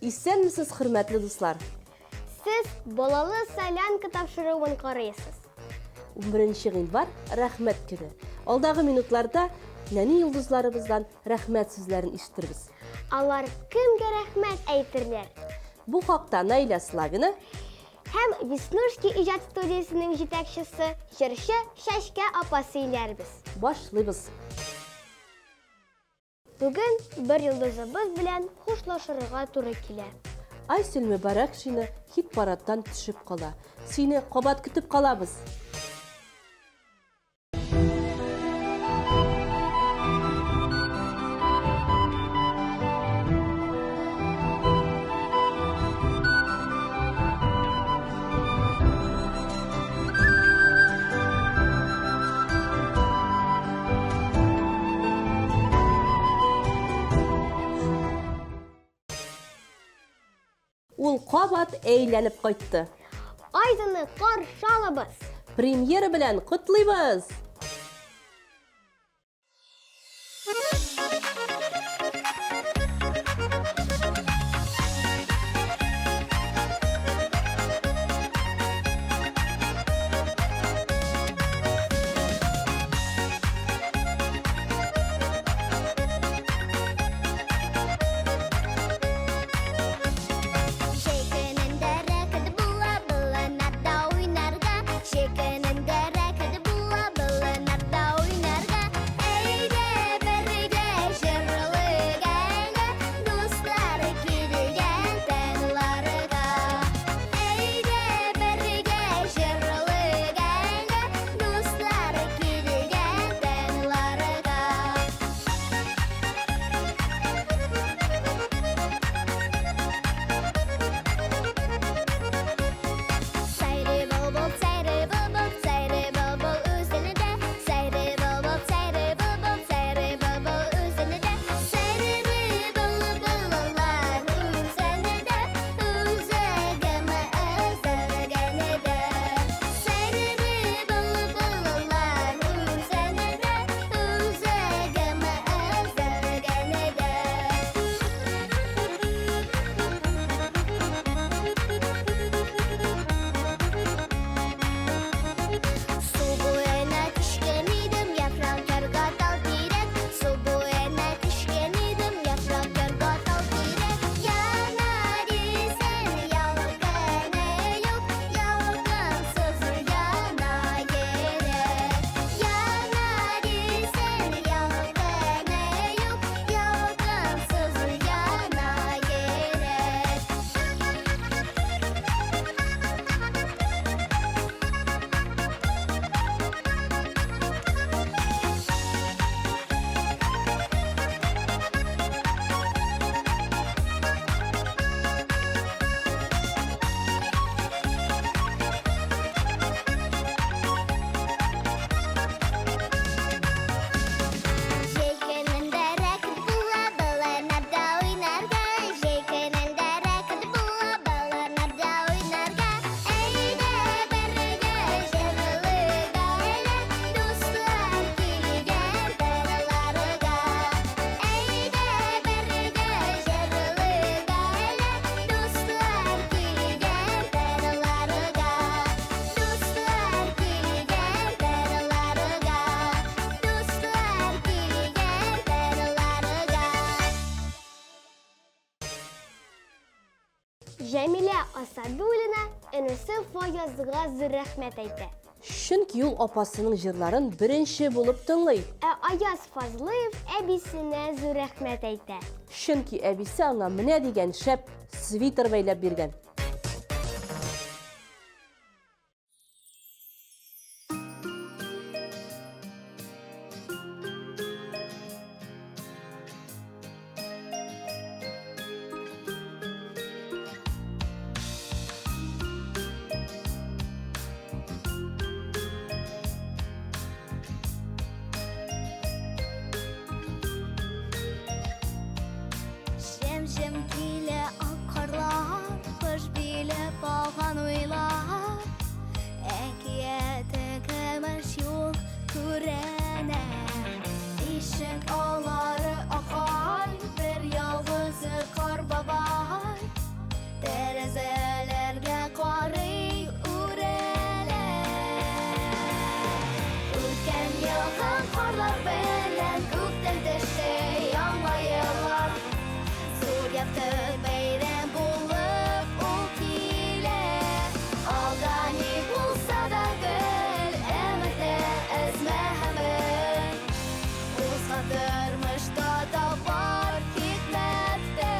Исәнмесез, хөрмәтле дуслар? Сез балалы солянка тапшыруын карыйсыз. 11 гыйнвар рәхмәт көне. Алдагы минутларда нәни йолдызларыбыздан рәхмәт сүзләрен ишеттербез. Алар кемгә рәхмәт әйтерләр? Бу хакта Наиля Славина Һәм Веснушки иҗат студиясенең җитәкчесе җырчы Шәшкә апа сөйләрбез. башлыйбыз. Бүген бер йолдызыбыз белән хушлашырга туры килә. Айсел Мөбарәк шины хит-параттан төшеп кала. Сине кабат көтеп калабыз. Ул кабат әйләнеп кайтты. Айдыны каршы алабыз. Премьера белән котлыйбыз. Җәмилә Асадуллина энесе Фаязга зур рәхмәт әйтә. Чөнки ул апасының җырларын беренче булып тыңлый. Аяз Фазлыев әбисенә зур рәхмәт әйтә. Чөнки әбисе аңа менә дигән шәп свитер бәйләп биргән. Шем килә ак карлар, кош билеп алган уйлар. Әкияте көмеш юк күренә. Ишек аулары акай, бер ялгызы кар бабай. beyran bulup ul kile Alda ne bulsa da gül emede ezmehemin Uzadırmış da var hikmette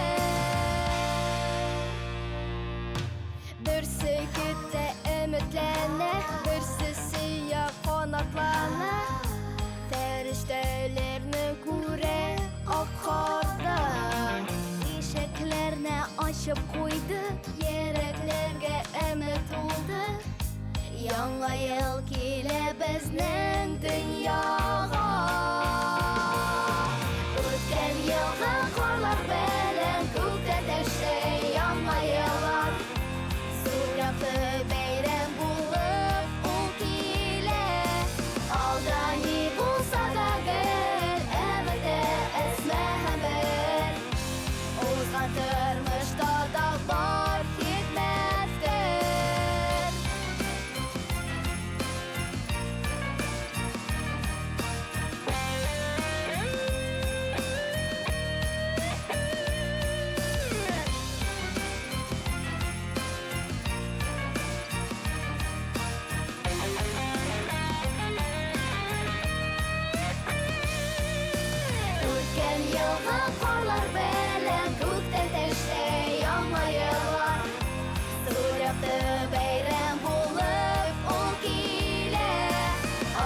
Bir sükütte ümitlene Bir sisiya konaklana Feriştelerini kure akardı İşeklerine açıp koydu Yereklerge ümit oldu Yanğa yıl kile bizning dünyaga O'tgan yılda qorlar bilan ko'kda dashti yanğa yillar So'rabdi bayram bo'lib u kile Alda ne bo'lsa da gul emidi esmahamir O'zgartirmish da bor hikmatdir O'tgan yilda qorlar bilan ko'kda dashti yanğa yillar So'rabdi bayram bo'lib u kile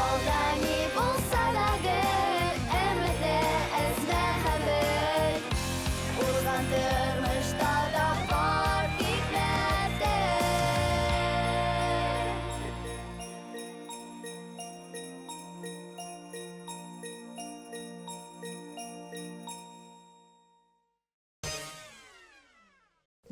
Alda ne bo'lsa da gul emidi esmahamir O'zgartirmish da bor hikmatdir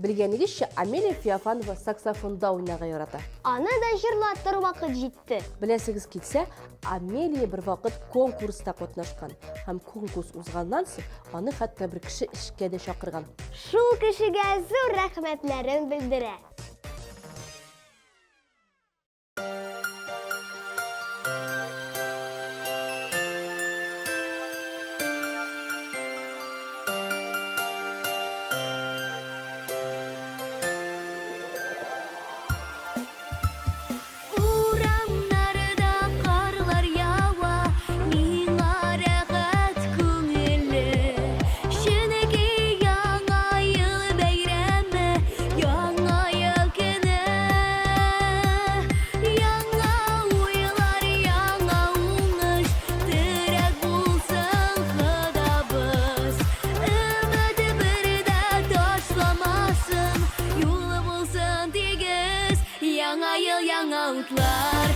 Білгеніңізше, Амелия Феофанова саксофонда ойнауға ярата. Аны да жырлаттыр вакыт җитте. Білесіңіз кетсе, Амелия бір вақыт конкурста катнашкан. Һәм конкурс узганнан соң аны хәтта бір кеше эшкә дә чакырган. Шул кешегә зур рәхмәтләрен белдерә. Урамнарда карлар ява, миңа рәхәт күңелле. Шөнеке яңа ел бәйрәме, яңа ел көне. Яңа уйлар, яңа уңыш, терәк булсын Ходабыз. Өмөт бердә ташламасын, юлы булсын тигез. Яңа ел, яңа утлар,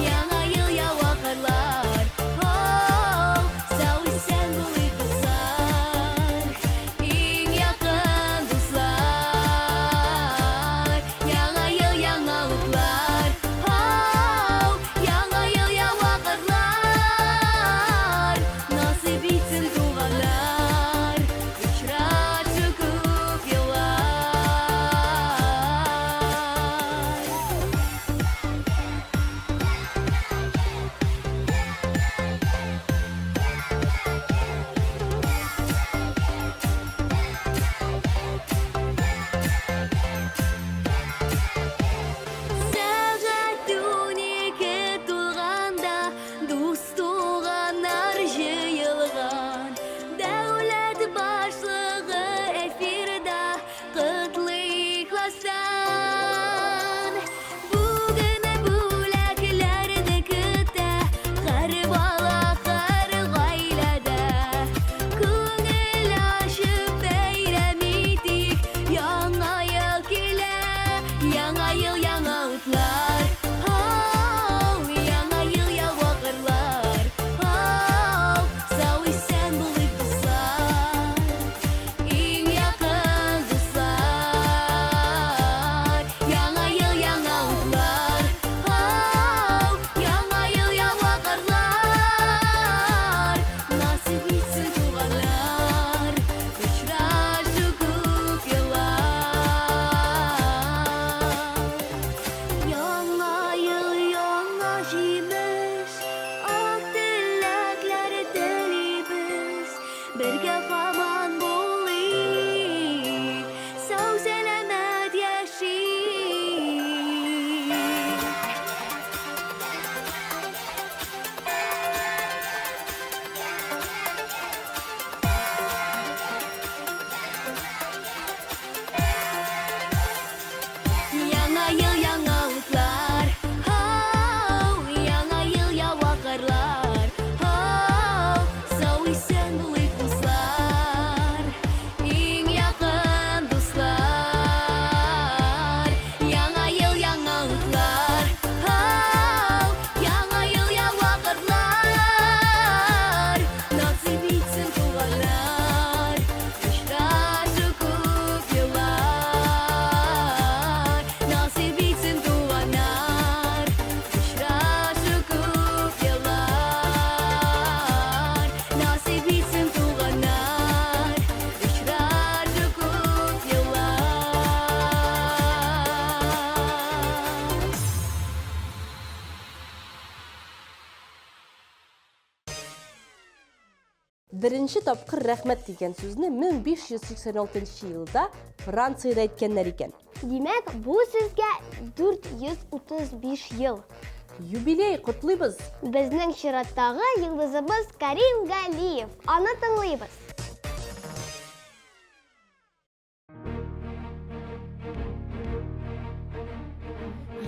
яңа ел, яңа карлар. Сау исән булыйк дуслар, иң якын дуслар. Яңа ел, яңа утлар, яңа ел, яңа карлар. Насыйп итсен туганнар, очратчы күп еллар. Birinci topqir rəhmət degan so'zni 1586 yılda Fransiyada aytganlar ekan. Demek bu sizge 435 yıl. Юбилей құтлыйбыз. Bizning şiratdagi yıldızımız Karim Galiyev. Onu tınlayız.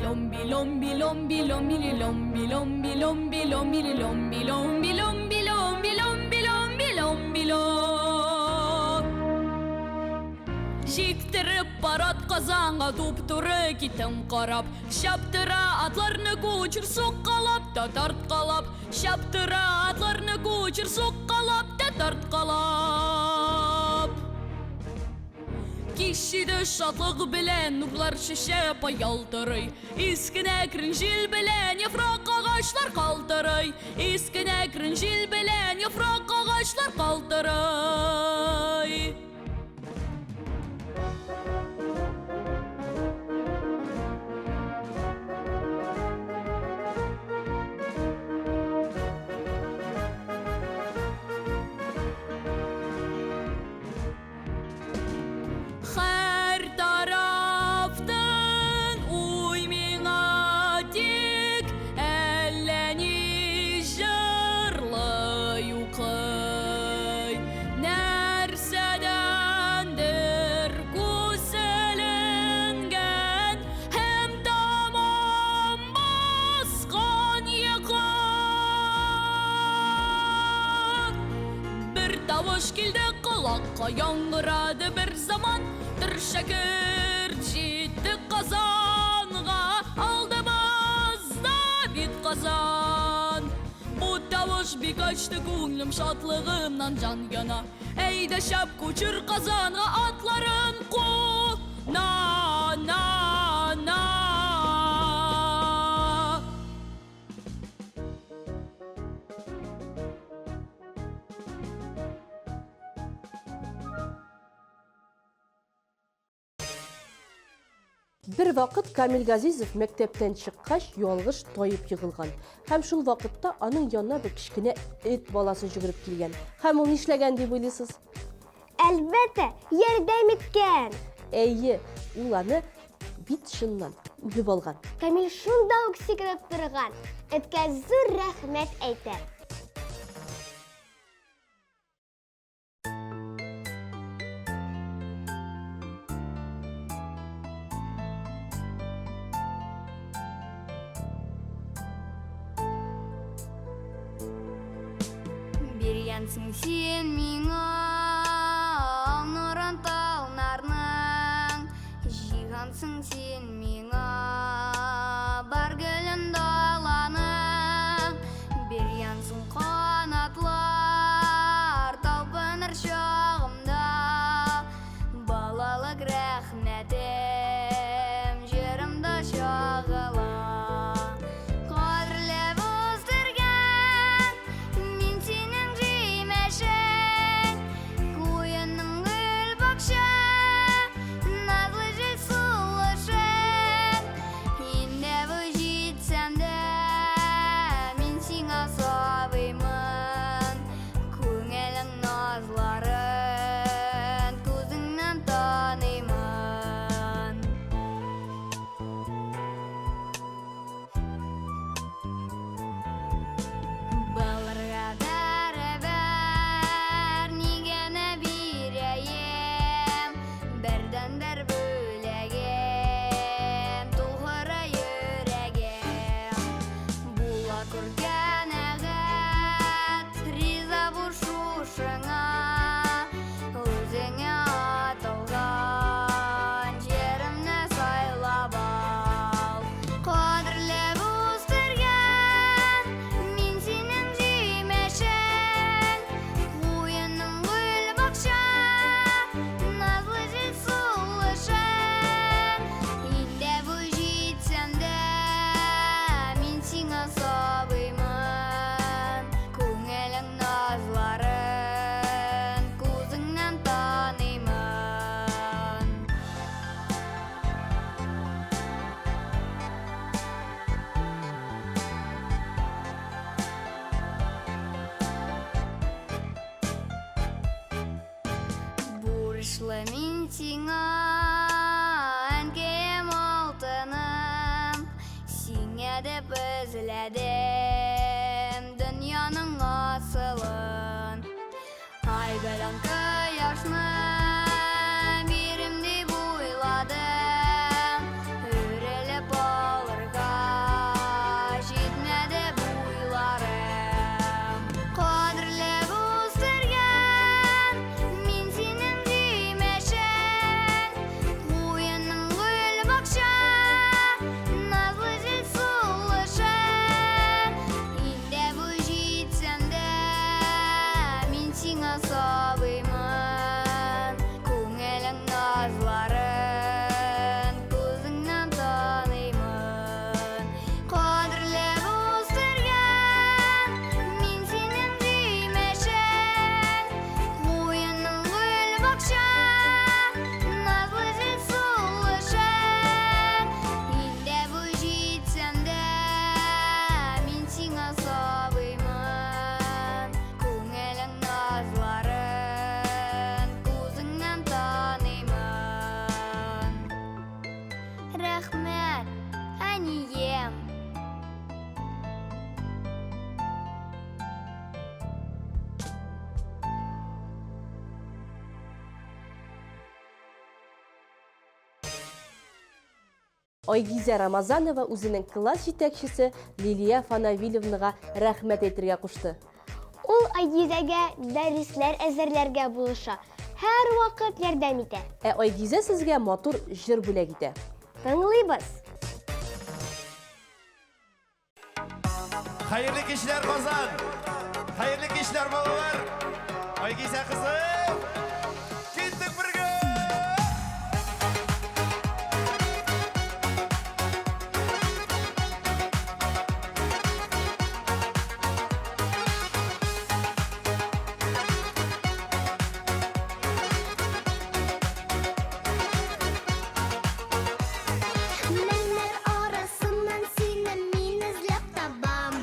Lombi lombi lombi lombi li lombi lombi lombi lombi li lombi lombi lombi lombi lombi lombi lombi lom. Жиктіріп барат қазанға туп-туры кетім қарап, шаптыра атларны көчір соққалап та тартқалап, шаптыра атларны көчір соққалап та тартқалап. Кишиді шатлық білән, нұрлар шеше паялтырый, искіне кірін жел білән, яфрак ағашлар қалтырый, искіне кірін жел білән, яфрак ағашлар қалтырый. Her taraftan uyminga dik elleni jarlı yuqay. Nersedendir güzelengen hem tamam baskan yakan. Bir tavuş kildi kulakka yangıradı bir zaman. Şakir ciddi kazanğa aldığımızda bit kazan. Bu tavuş bir kaçtı көңлüm şatlığımdan can yana. Eyde şap koçur kazanğa atlarım ku na na na. Bir vaqt Kamil Газизов мектептен чыккач ялгыш тайып егылган. Һәм шул вакытта аның янына бер кичкенә эт баласы жүгереп килгән. Һәм ул нишләгән дип уйлыйсыз? Әлбәттә, ярдәм иткән. Әйе, ул аны бит шыннан үбеп алган. Камил шунда ук сикереп торган. Эткә зур рәхмәт әйтә. Бергенсің сен миңа нұрын таунарның, жиғансың сен миңа бар гүлін даланың. Бергенсің қанатлар талпыныр шағымда, балалық рәхметім жерімді шағыла. сиңа әнкем алтыным, сиңа деп өзләдем дөньяның асылын. Ай белән кояшны бирем дип уйладым, үрелеп алырга җитмәде буйларым. Кадерләп үстергән мин синең димәшән, куеның гөл бакча, назлы җил сулышын. Инде бу җитсәм дә мин сиңа сабыймын, күңелең назларын күзеңнән таныймын. Кадерләп үстергән мин синең димәшән, куеның гөл бакча, назлы җил сулышын. Инде бу җитсәм дә мин сиңа сабыймын, күңелең назларын күзеңнән таныймын. Рәхмәт, әнием. Айгизә Рамазанова үзенең класс җитәкчесе Лилия Фанавиловнага рәхмәт әйтергә кушты. Ул Айгизәгә дәресләр әзерләргә булыша, һәр вакыт ярдәм итә. Ә Айгизә сезгә матур җыр бүләк итә. Тыңлыйбыз. Hayırlı kişiler Kozan. Hayırlı kişiler balalar. Aygize kızım. Gittik birge. Mənlər arasından seni min izləb tabam.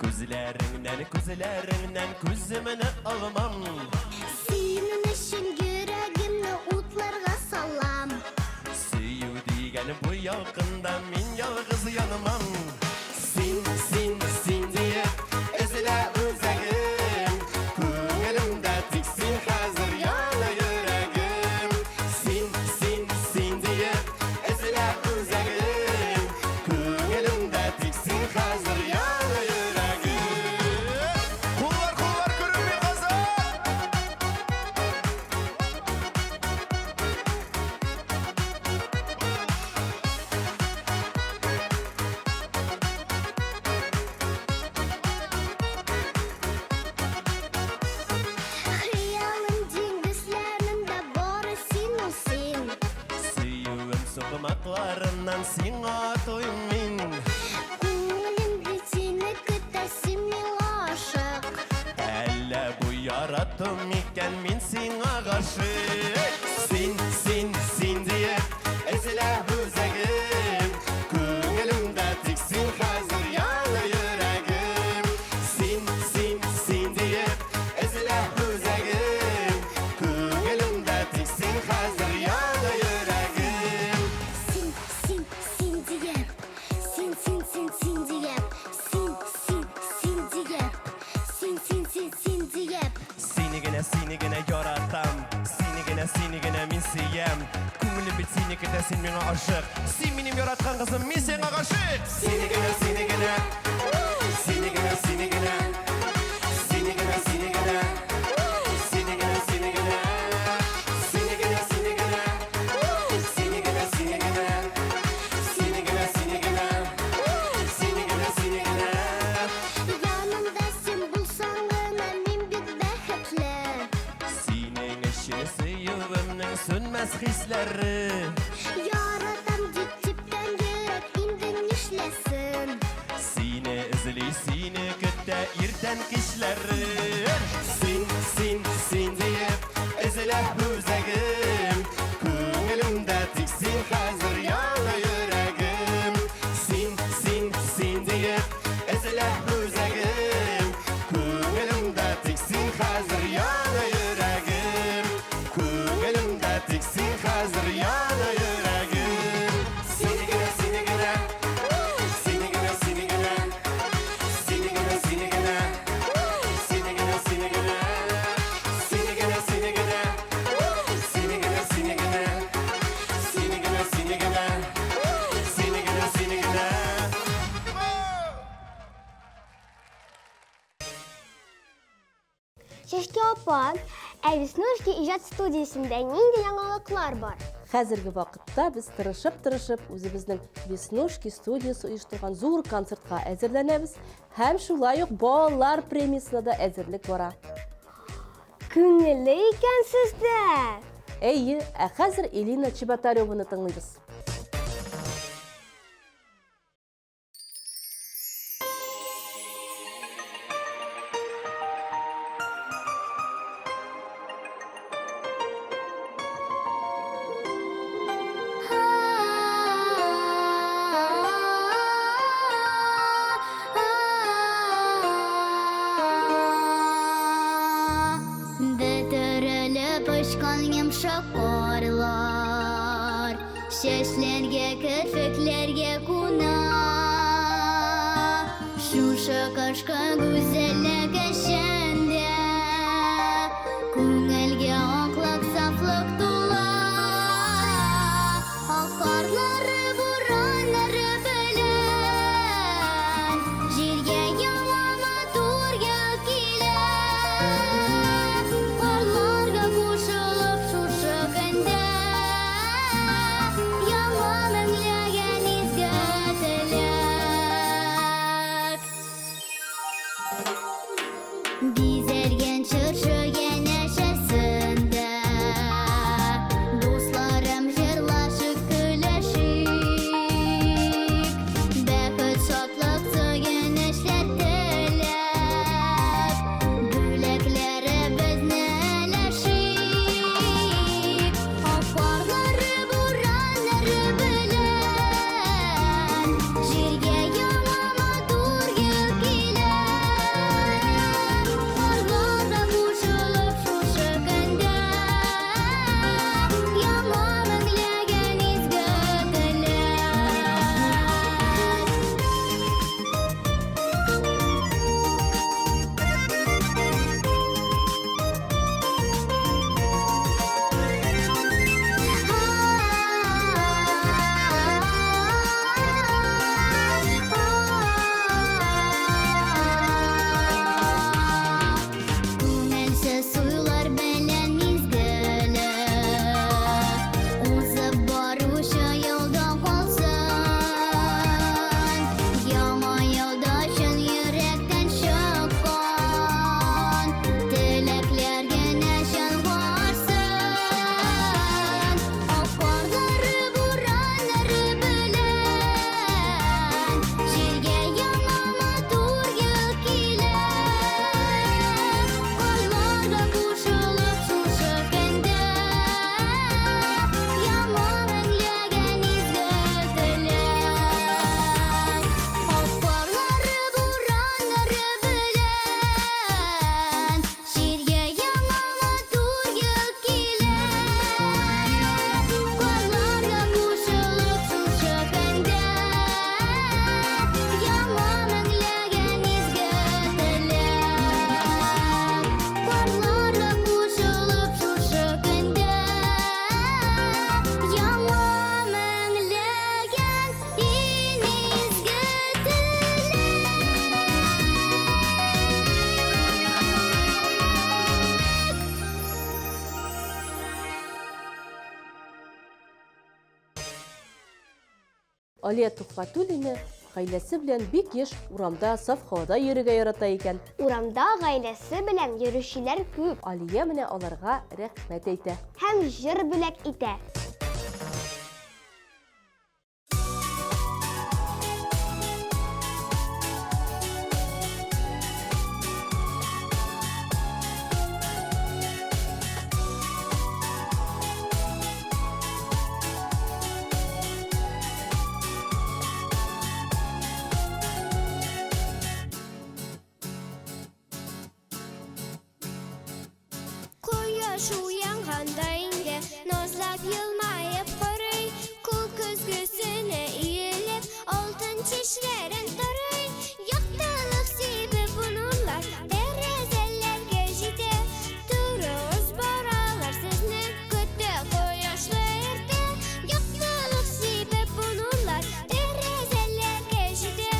Күзләреңнән күземне алмам. Senin için yüreğimni utlarga salam. Сөю дигән бу якында мин ялгыз янмам. Син диye эзлә үзәгем. Күңелемдә тик син хәзер яна йөрәгем. Син диye эзлә үзәгем. Күңелемдә тик син хәзер яна йөрәгем. Куллар күренми Kozan. Хыялым диңгезләрендә бары син ул син. Сөюем соқмакларынан сиңа тойым мин. Күңелемдә сине көтә син миңа ашык. Әллә бу яратым икән мин сиңа гашык. Син диye эзлә үзәгем. Күңелемдә тик син хәзер яна йөрәгем. Син диye эзлә үзәгем. Күңелемдә тик син хәзер яна йөрәгем. Син диеп. Син диеп. Син диеп. Seni gene yaratam. Seni gene min siyem. Күңелем бит сине көтә син миңа ашык. Син минем яраткан кызым, мин сиңа гашык. Сeni gene. Сени генә. Сени генә. Сени генә. Сени генә. Сени генә. Сени генә. Сени генә. Сени генә. Сени генә. Сени генә. Сени генә. Сени генә. Сени генә. Сени генә. Сени генә. Yanımda sen bulsan gına min bit bәхетле. Синең өчен сөюемнең сөнмәс хисләре. Яратам дип типкән йөрәк инде нишләсен. Сине эзли, сине көтә иртән кичләре. Син диеп эзлә үзәгем. Күңелемдә тик син хәзер яна йөрәгем. Син диеп эзлә үзәгем. Күңелемдә тик син хәзер яна йөрәгем. Күңелемдә тик син Апам, Веснушки ижат студиясында нинди яңалыклар бар? Хәзерге вакытта без тырышып үзебезнең Веснушки студиясы оештырган зур концертка әзерләнәбез һәм шулай ук балалар премиясына да әзерлек бара. Күңелле икәнсездер. Әйе, ә хәзер Элина Чеботареваны тыңлыйбыз. Бөтерелеп ұшқан емшақ қарлар, шешлерге, кірпіклерге куна. Шушы қашқы güzellik ішінде, көңілге ақлық, сафлық тула. Аққарлары, буранлары білін, жерге ямама турге келін. Қарларға қошылып шушы күнде, яңа мәңлеген изгі тілек. Безерген чыршыген әшәсінде, достарым жырлашып күләшик. Бәхет шатлык сөйгенешләр теләп, бүләкләре безне әләшик. Аққарлары, буранлары белән, җиргә яңа матур ел килә. Қарларға қушылып шушы көндә, яңа мәңлеген изге теләк. Күңелсіз суйлар белән мизгеле, узып баручы елда калсын. Яңа елда чын йөрәктән чыккан теләкләр генә чынларсын. Аққарлары, буранлары белән, җиргә яңа матур ел килә. Қарларға қушылып шушы көндә, яңа мәңлеген изге теләк. Аққарлары, буранлары белән, җиргә яңа матур ел килә. Қарларға қушылып шушы көндә, яңа мәңлеген изге теләк. Қарларға қушылып шушы көндә, яңа мәңлеген изге Алия Тухфатуллина гаиләсе белән бик еш урамда, саф һавада йөрергә ярата икән. Урамда гаиләсе белән йөрүчеләр күп Алия менә аларга рәхмәт әйтә. һәм җыр бүләк итә. Кояш уянганда инде, назлап елмаеп карый, күл көзгесенә иелеп, алтын чәчләрен тарый. Яктылык сибеп нурлар, тәрәзәләргә җитә. Турыгыз баралар сезне көтә кояшлы иртә. Яктылык сибеп нурлар, тәрәзәләргә җитә.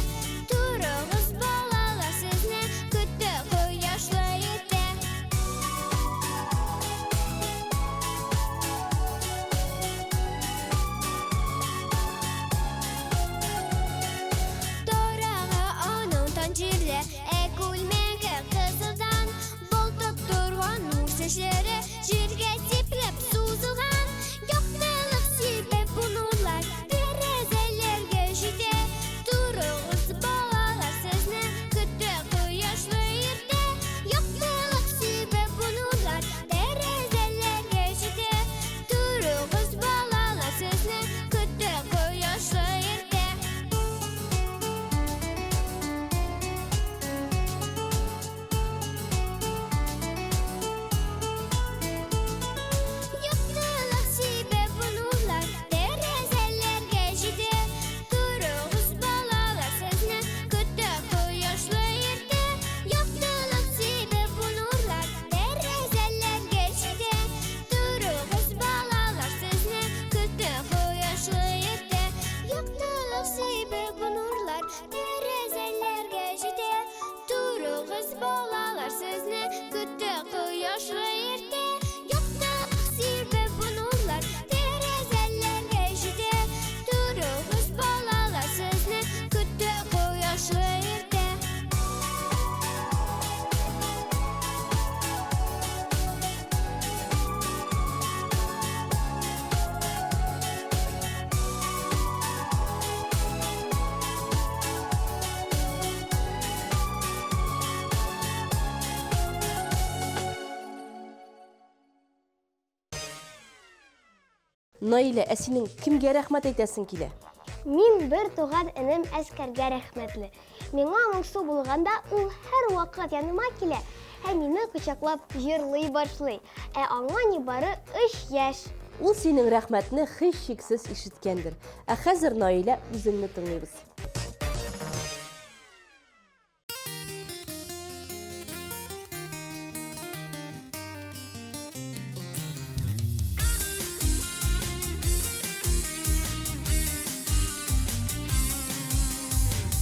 Турыгыз балалар сезне көтә кояшлы иртә. Nailә, синең кемгә рәхмәт әйтәсең килә? Мин бер туган энем әскәргә рәхмәтле. Миңа моңсу булганда ул һәр вакыт яныма килә һәм мине кочаклап җырлый башлый. Ә аңа нибары 3 яшь. Ул синең рәхмәтне һичшиксез ишеткәндер. Ә хәзер Наилә үзеңне тыңлыйбыз.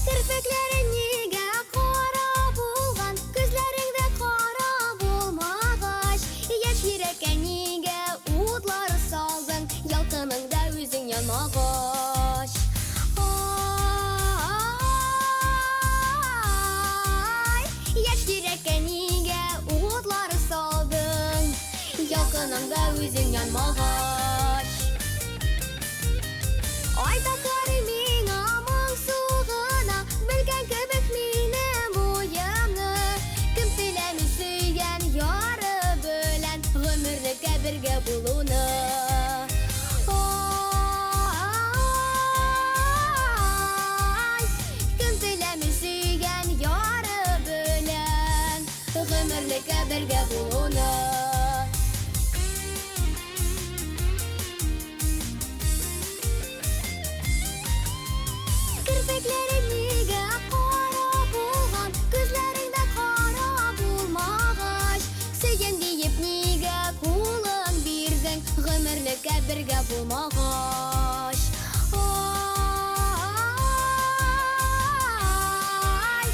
Kirpiklerin nige kara bulgan, gözlerinde kara bulmagaç. Yaş yürekке nige udları saldın, yalkınında üzün yanmagaç. Ay, yaş yürekke nige udları saldın, yalkınında üzün yanmagaç. Ayda karimin amın suğuna, bilgen köpek minem uyamı. Kim bilemi süyen yarı bölen, ömürlükə birge bulunu. Ay, kim bilemi süyen yarı bölen, ömürlükə birge bulunu. Kirpiklerin nige kara bulgan, gözlerinde kara bulmagaç. Söygen deyip nige kulun birdin, ömürlükə birge bulmagaç. Ay,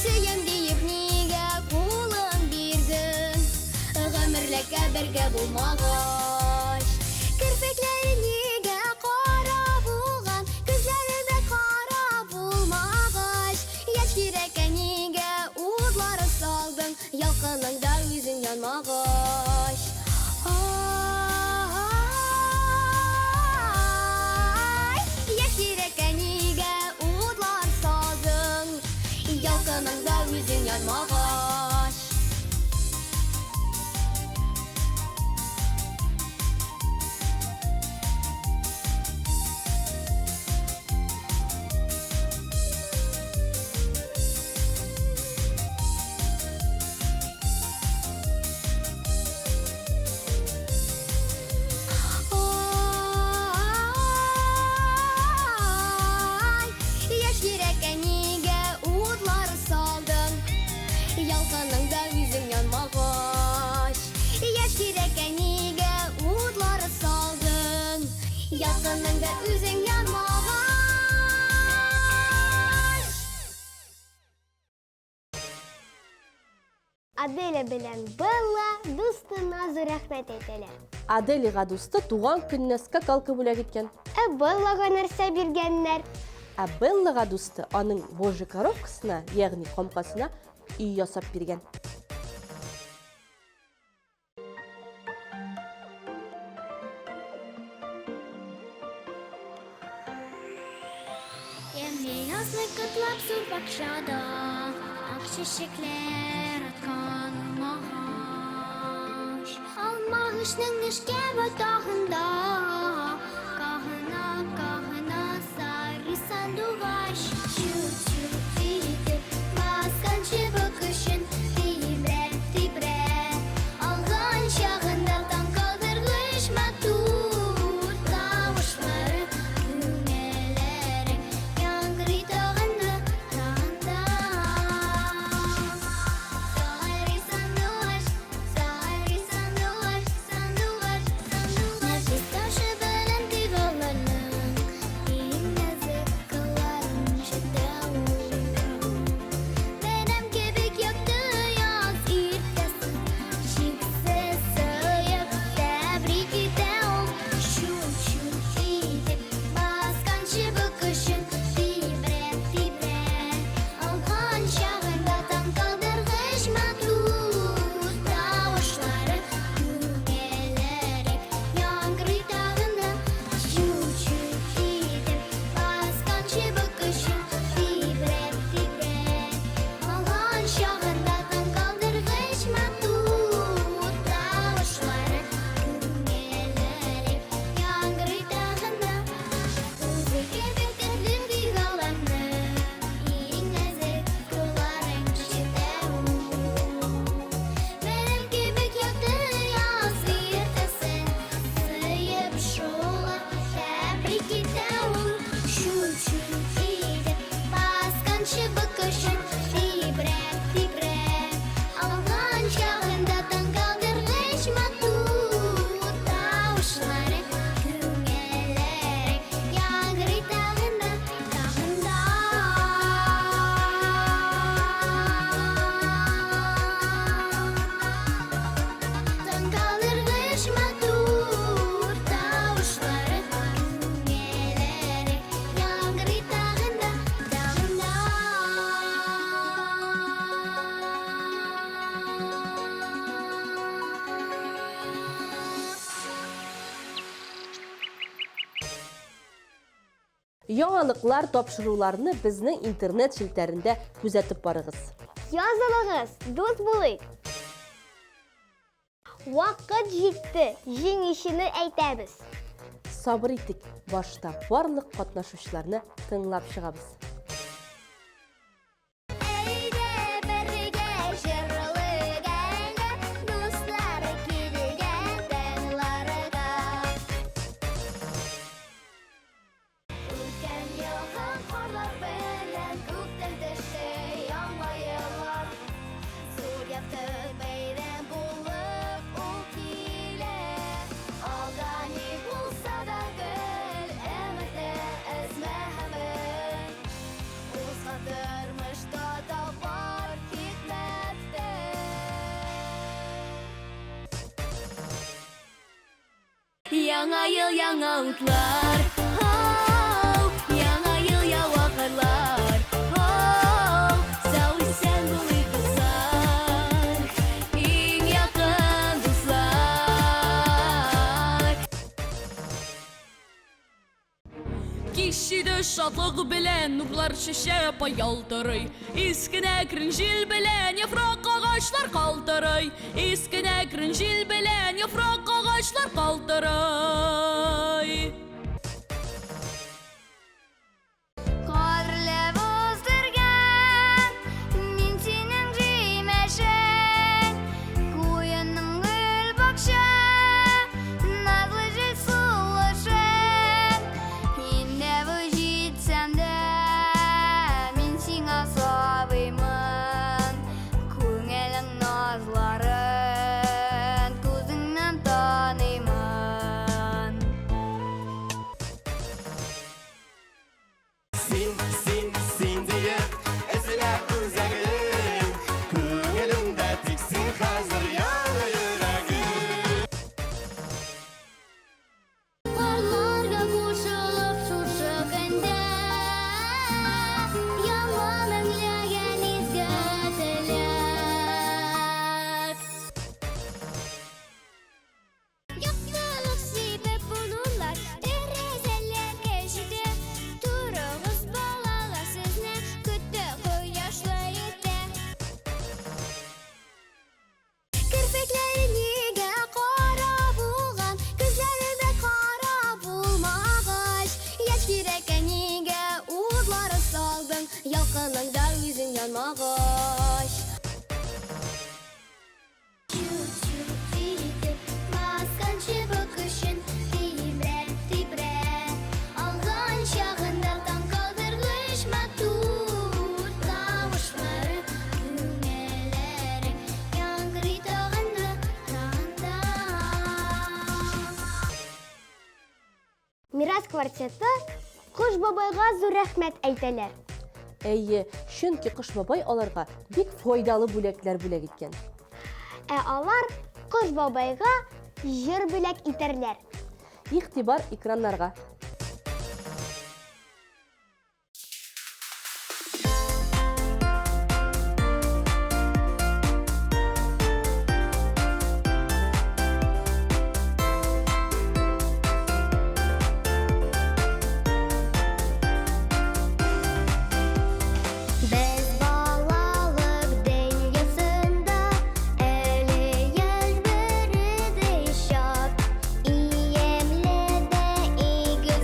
söygen deyip nige kulun birdin, ömürlükə birge bulmagaç. Kirpiklerin nige kara bulgan, gözlerinde kara bulmagaç. Yaş yürekке nige udları saldın, yalkınında üzün yanmagaç. Ay, yaş yürekke nige udlar saldın, yalkınında üzün yanmagaç. Ay, yaş yürekке nige udları saldın, yalkınında üzün yanmagaç. Yaş yürekке nige udları saldın, yalkınında üzün yanmagaç. Аделя белән Белла дустына зур рәхмәт әйтәләр. Аделиға дусты туган көненә скакалка бүләк иткән. Ә Беллага нәрсә биргәннәр? Ә Беллаға дусты аның божы коровкасына, ягъни камкасына үй ясап биргән. Emni yazlı kıtlap su bakşada, ak çiçekler atkan mağaş. Alma hışnın nişke batağında, kahına kahına sarı sanduvaş. Çut çut yitip baskançı bakışın, tibre tibre. Algan şağında tam kaldırgış matur, kavuşları cümleleri yangri dağında dağında. Sarı sanduvaş, sarı sanduvaş, sanduvaş, sanduvaş. Nefis taşı Яңалыклар тапшыруларны безнең интернет шилтәрендә күзәтеп барыгыз. Язылыгыз, дус булыйк. Вакыт җитте, җиңүчене әйтәбез. Сабыр итик, башта барлык катнашучыларны тыңлап чыгабыз. Әйдә бергә җырлыйгән, дуслар килгән таңларга. Үткән елга карлар белән күктән төште яңа еллар. Зур якты бәйрәм булып ул килә. Алда ни булса да гөл, өмәттә әзмәһәмен. Узгандырмышта да бар хикмәттә. Яңа ел, яңа утлар, яңа ел, яңа кырлар, сау исән булыйк дуслар, иң якын дуслар. Кишиде шатлык белән нурлар чәчәп ялтырый. Искенә керен җил белән яфрак агачлар калтырый. Искенә керен җил белән яфрак агачлар калтырый. Карлы боздырган, мин синең җимешең, куеның гөл бакча, назлы җил сулышың. Инде бу җитсәм дә, мин сиңа сабыймын, күңелең назларын күзеңнән таныймын. Син диеп, эзлә үзәгем. Күңелемдә тик син хәзер яңа йөрәгем. Карларга кушылып шушы көндә, яңа мәңләгән изге теләк. Яктылык сибеп булулар, тәрәзәләргә җитә. Турыгыз балалар, сезне көтә кояшлы иртә. Керфекләре нигә кара булган, күзләрендә кара булмагач, яшь йөрәккә нигә утлары салдың, ялкыныңда үзең янмагач. Чу-чу итеп, басканчы бөкешен тибрә, алган чагында таң калдыргыч матур тавышлары, күңелләрең яңгырый тагында. Мирас квартеты Кыш бабайга зур рәхмәт әйтәләр. Әйе, чөнки Кыш бабай аларга бик файдалы бүләкләр бүләк иткән. Ә алар Кыш бабайга җыр бүләк итәрләр. Игътибар экраннарга. Без балалык дөньясында әле яшь бөридәй шат, иемле дә игез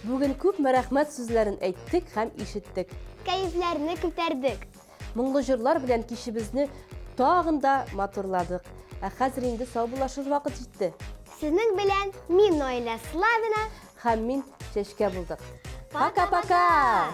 Bugün күп мәрәхмәт сүзләрен әйттек һәм ишеттек. Кәйефләрне күтәрдек. Моңлы җырлар белән кичебезне тагын да матурладык. Ә хәзер инде сау булашыр вакыт җитте. Сезнең белән мин Наилә Славина. Һәм мин Чәчкә булдык. Пока-пока!